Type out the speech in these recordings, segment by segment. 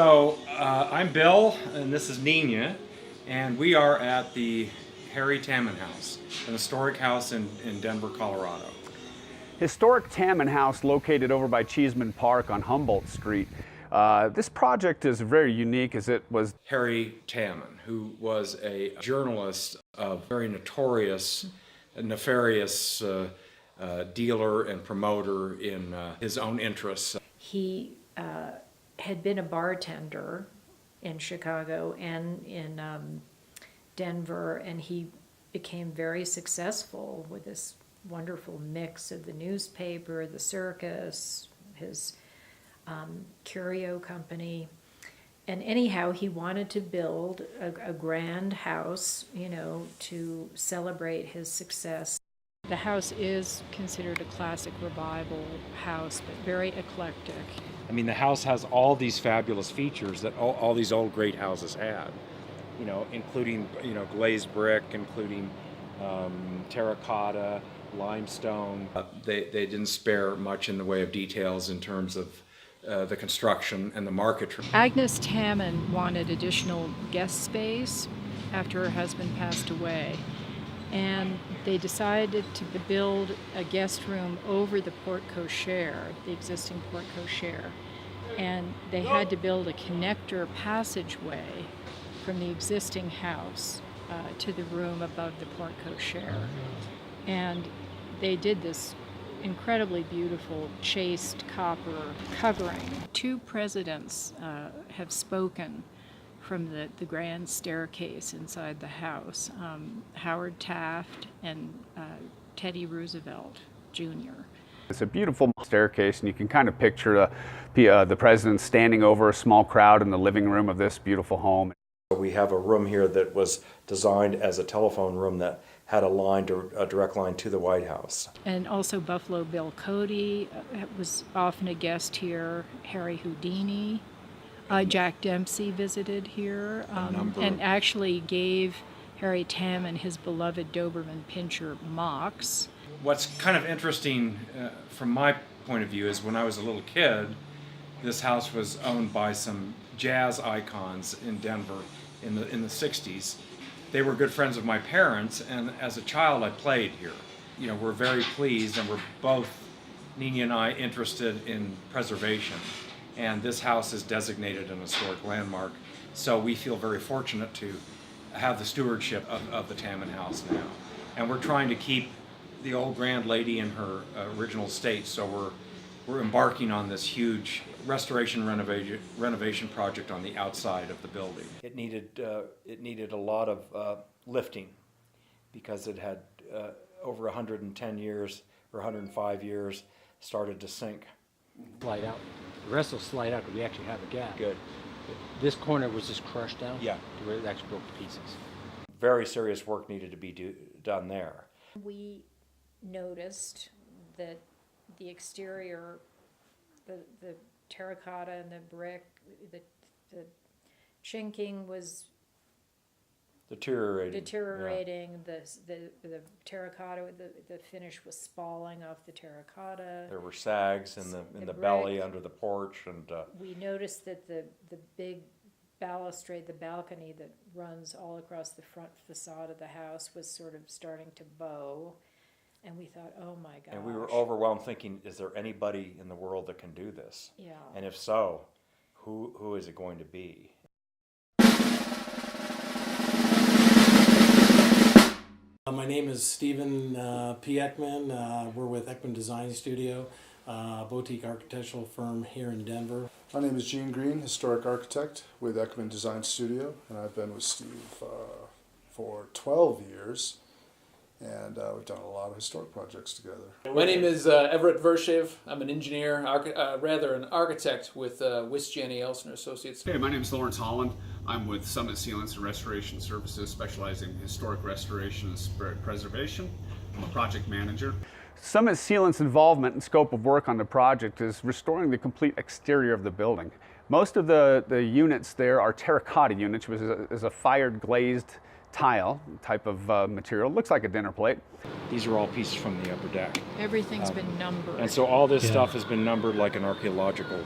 I'm Bill, and this is Nina, and we are at the Harry Tammen House, an historic house in Denver, Colorado. Historic Tammen House located over by Cheeseman Park on Humboldt Street. This project is very unique as it was Harry Tammen, who was a journalist of very notorious, nefarious dealer and promoter in his own interests. He had been a bartender in Chicago and in Denver, and he became very successful with this wonderful mix of the newspaper, the circus, his curio company. And anyhow, he wanted to build a grand house, you know, to celebrate his success. The house is considered a classic revival house, but very eclectic. I mean, the house has all these fabulous features that all these old great houses had, you know, including, you know, glazed brick, including terracotta, limestone. They didn't spare much in the way of details in terms of the construction and the market. Agnes Tammen wanted additional guest space after her husband passed away, and they decided to build a guest room over the porte cochere, the existing porte cochere, and they had to build a connector passageway from the existing house to the room above the porte cochere. And they did this incredibly beautiful chased copper covering. Two presidents have spoken from the grand staircase inside the house, Howard Taft and Teddy Roosevelt Jr. It's a beautiful staircase, and you can kind of picture the president standing over a small crowd in the living room of this beautiful home. We have a room here that was designed as a telephone room that had a direct line to the White House. And also Buffalo Bill Cody was often a guest here, Harry Houdini. Jack Dempsey visited here and actually gave Harry Tammen his beloved Doberman Pinscher Mox. What's kind of interesting from my point of view is when I was a little kid, this house was owned by some jazz icons in Denver in the 60s. They were good friends of my parents, and as a child I played here. You know, we're very pleased, and we're both, Nina and I, interested in preservation. And this house is designated an historic landmark, so we feel very fortunate to have the stewardship of the Tammen House now. And we're trying to keep the old grand lady in her original state, so we're embarking on this huge restoration renovation project on the outside of the building. It needed a lot of lifting because it had over 110 years or 105 years started to sink. Slide out. The rest will slide out because we actually have a gap. Good. This corner was just crushed down. Yeah. To where it actually broke to pieces. Very serious work needed to be done there. We noticed that the exterior, the terracotta and the brick, the chinking was deteriorating. Yeah. The terracotta, the finish was spalling off the terracotta. There were sags in the belly under the porch, and we noticed that the big balustrade, the balcony that runs all across the front facade of the house was sort of starting to bow, and we thought, oh my gosh. And we were overwhelmed thinking, is there anybody in the world that can do this? Yeah. And if so, who is it going to be? My name is Stephen P. Ekman. We're with Ekman Design Studio, a boutique architectural firm here in Denver. My name is Gene Green, historic architect with Ekman Design Studio, and I've been with Steve for 12 years, and we've done a lot of historic projects together. My name is Everett Vershev. I'm an engineer, an architect with WJE Elson Associates. Hey, my name is Lawrence Holland. I'm with Summit Sealants and Restoration Services, specializing in historic restoration and spirit preservation. I'm a project manager. Summit Sealants' involvement and scope of work on the project is restoring the complete exterior of the building. Most of the units there are terracotta units, which is a fired glazed tile type of material. Looks like a dinner plate. These are all pieces from the upper deck. Everything's been numbered. And so all this stuff has been numbered like an archaeological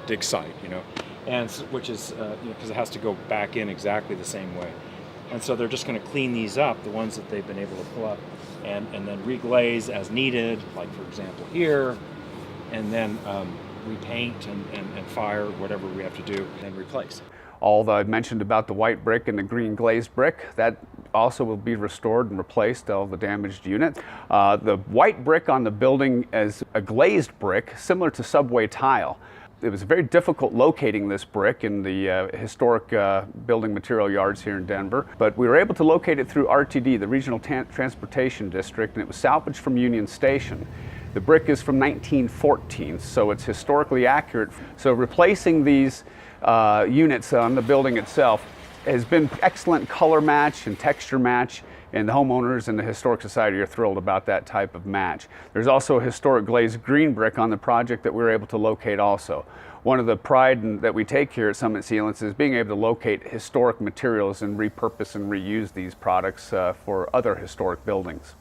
dig site, you know. and which is because it has to go back in exactly the same way. And so they're just going to clean these up, the ones that they've been able to pull up, and then reglaze as needed, like for example here, and then repaint and fire whatever we have to do and replace. All that I mentioned about the white brick and the green glazed brick, that also will be restored and replaced, all the damaged unit. The white brick on the building is a glazed brick, similar to subway tile. It was very difficult locating this brick in the historic building material yards here in Denver, but we were able to locate it through RTD, the Regional Transportation District, and it was salvaged from Union Station. The brick is from 1914, so it's historically accurate. So replacing these units on the building itself has been excellent color match and texture match, and the homeowners and the Historic Society are thrilled about that type of match. There's also a historic glazed green brick on the project that we were able to locate also. One of the pride that we take here at Summit Sealants is being able to locate historic materials and repurpose and reuse these products for other historic buildings.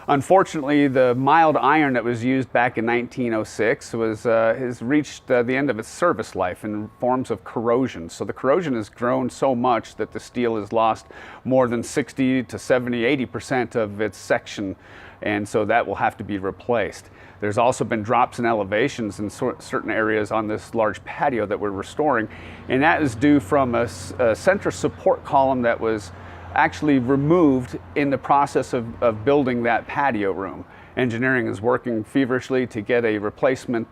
Unfortunately, the mild iron that was used back in 1906 has reached the end of its service life in forms of corrosion. So the corrosion has grown so much that the steel has lost more than 60 to 70, 80% of its section, and so that will have to be replaced. There's also been drops in elevations in certain areas on this large patio that we're restoring, and that is due from a center support column that was actually removed in the process of building that patio room. Engineering is working feverishly to get a replacement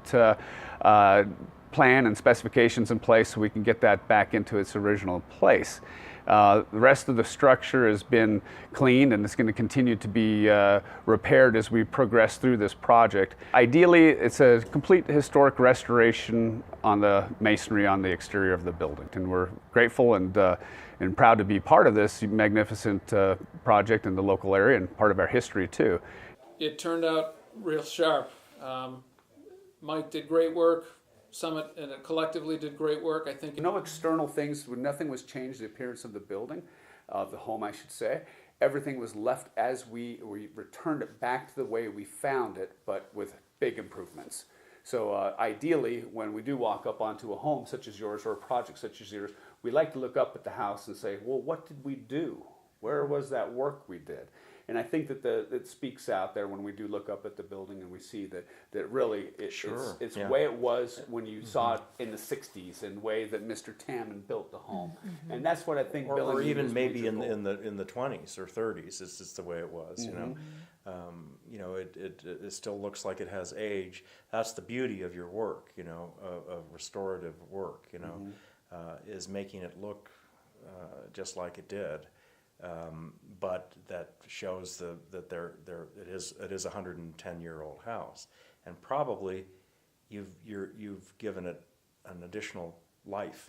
plan and specifications in place so we can get that back into its original place. The rest of the structure has been cleaned and it's going to continue to be repaired as we progress through this project. Ideally, it's a complete historic restoration on the masonry on the exterior of the building. And we're grateful and proud to be part of this magnificent project in the local area and part of our history too. It turned out real sharp. Mike did great work. Summit and collectively did great work. I think no external things, nothing was changed, the appearance of the building, of the home I should say. Everything was left as we returned it back to the way we found it, but with big improvements. So ideally, when we do walk up onto a home such as yours or a project such as yours, we like to look up at the house and say, well, what did we do? Where was that work we did? And I think that it speaks out there when we do look up at the building and we see that really it's the way it was when you saw it in the 60s and the way that Mr. Tammen built the home. And that's what I think or even maybe in the 20s or 30s. It's just the way it was, you know. It still looks like it has age. That's the beauty of your work, you know, of restorative work, you know, is making it look just like it did. But that shows that it is a 110-year-old house, and probably you've given it an additional life.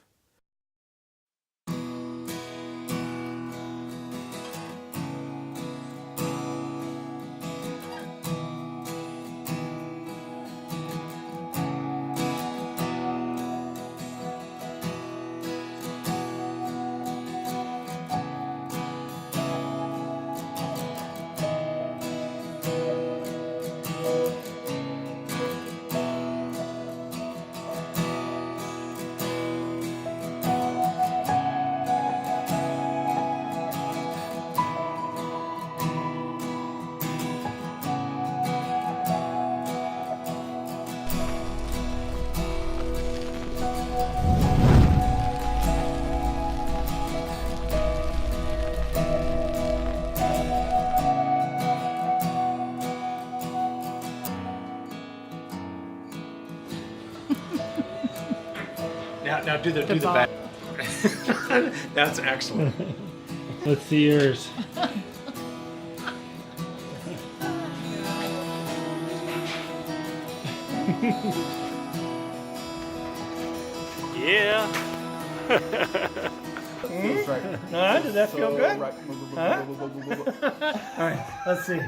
Now do the back. That's excellent. Let's see yours. Yeah. Did that feel good? Huh? All right, let's see.